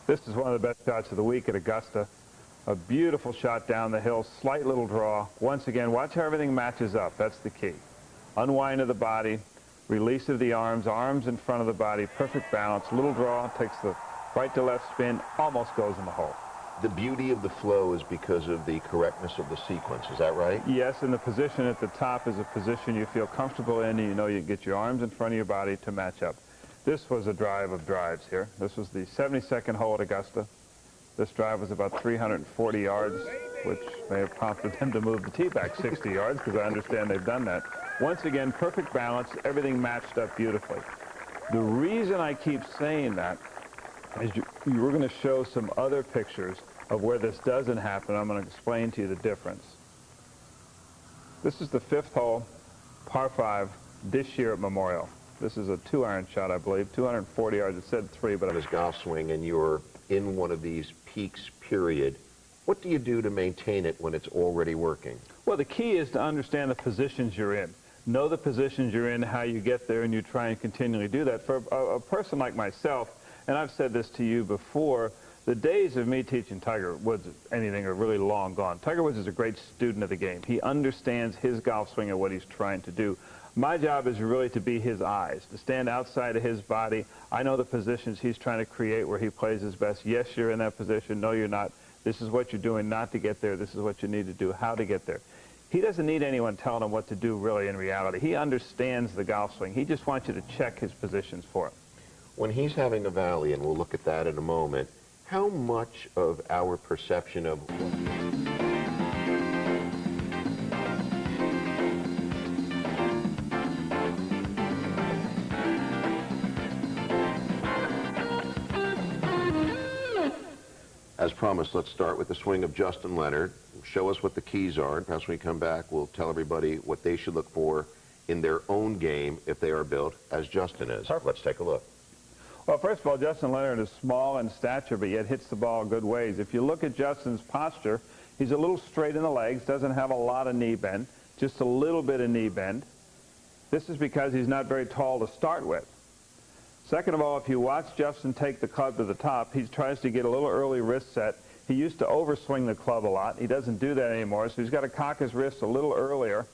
This is one of the best shots of the week at Augusta. A beautiful shot down the hill, slight little draw. Once again, watch how everything matches up. That's the key. Unwind of the body, release of the arms, arms in front of the body, perfect balance, little draw, takes the right to left spin, almost goes in the hole. The beauty of the flow is because of the correctness of the sequence, is that right? Yes, and the position at the top is a position you feel comfortable in, and you know you get your arms in front of your body to match up. This was a drive of drives here. This was the 72nd hole at Augusta. This drive was about 340 yards, which may have prompted them to move the tee back 60 yards, because I understand they've done that. Once again, perfect balance, everything matched up beautifully. The reason I keep saying that is we're going to show some other pictures of where this doesn't happen. I'm going to explain to you the difference. This is the 5th hole, par 5, this year at Memorial. This is a 2-iron shot, I believe, 240 yards. It said 3, but... His golf swing, and you're in one of these peaks, period. What do you do to maintain it when it's already working? Well, the key is to understand the positions you're in. Know the positions you're in, how you get there, and you try and continually do that. For a person like myself, and I've said this to you before, the days of me teaching Tiger Woods anything are really long gone. Tiger Woods is a great student of the game. He understands his golf swing and what he's trying to do. My job is really to be his eyes, to stand outside of his body. I know the positions he's trying to create where he plays his best. Yes, you're in that position. No, you're not. This is what you're doing not to get there. This is what you need to do, how to get there. He doesn't need anyone telling him what to do really in reality. He understands the golf swing. He just wants you to check his positions for him. When he's having a valley, and we'll look at that in a moment, how much of our perception of... As promised, let's start with the swing of Justin Leonard. Show us what the keys are, and perhaps when we come back, we'll tell everybody what they should look for in their own game if they are built as Justin is. Perfect. Let's take a look. Well, first of all, Justin Leonard is small in stature, but yet hits the ball good ways. If you look at Justin's posture, he's a little straight in the legs, doesn't have a lot of knee bend, just a little bit of knee bend. This is because he's not very tall to start with. Second of all, if you watch Justin take the club to the top, he tries to get a little early wrist set. He used to overswing the club a lot. He doesn't do that anymore, so he's got to cock his wrist a little earlier.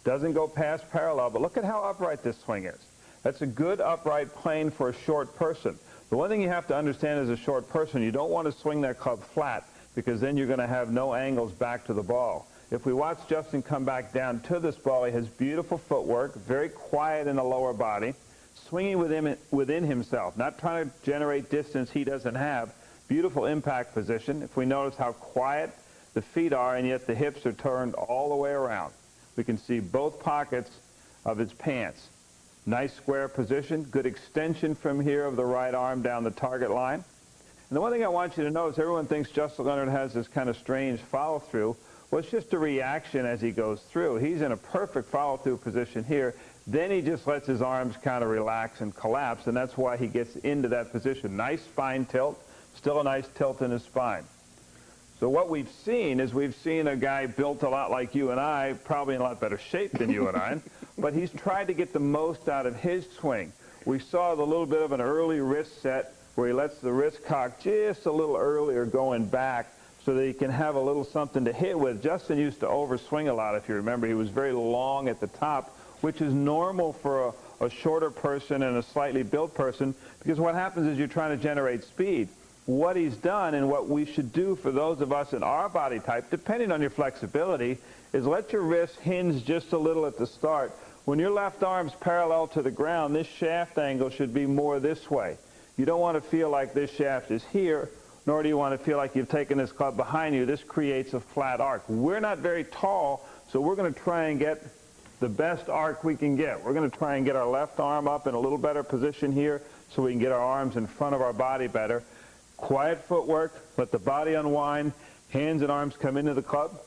Doesn't go past parallel, but look at how upright this swing is. That's a good upright plane for a short person. The one thing you have to understand as a short person, you don't want to swing that club flat, because then you're going to have no angles back to the ball. If we watch Justin come back down to this ball, he has beautiful footwork, very quiet in the lower body, swinging within himself, not trying to generate distance he doesn't have. Beautiful impact position. If we notice how quiet the feet are, and yet the hips are turned all the way around. We can see both pockets of his pants. Nice square position, good extension from here of the right arm down the target line. And the one thing I want you to notice, everyone thinks Justin Leonard has this kind of strange follow-through. Well, it's just a reaction as he goes through. He's in a perfect follow-through position here. Then he just lets his arms kind of relax and collapse, and that's why he gets into that position. Nice spine tilt, still a nice tilt in his spine. So what we've seen is we've seen a guy built a lot like you and I, probably in a lot better shape than you and I, but he's tried to get the most out of his swing. We saw the little bit of an early wrist set where he lets the wrist cock just a little earlier going back so that he can have a little something to hit with. Justin used to overswing a lot, if you remember. He was very long at the top, which is normal for a shorter person and a slightly built person, because what happens is you're trying to generate speed. What he's done, and what we should do for those of us in our body type, depending on your flexibility, is let your wrist hinge just a little at the start. When your left arm's parallel to the ground, this shaft angle should be more this way. You don't want to feel like this shaft is here, nor do you want to feel like you've taken this club behind you. This creates a flat arc. We're not very tall, so we're going to try and get the best arc we can get. We're going to try and get our left arm up in a little better position here so we can get our arms in front of our body better. Quiet footwork, let the body unwind, hands and arms come into the club,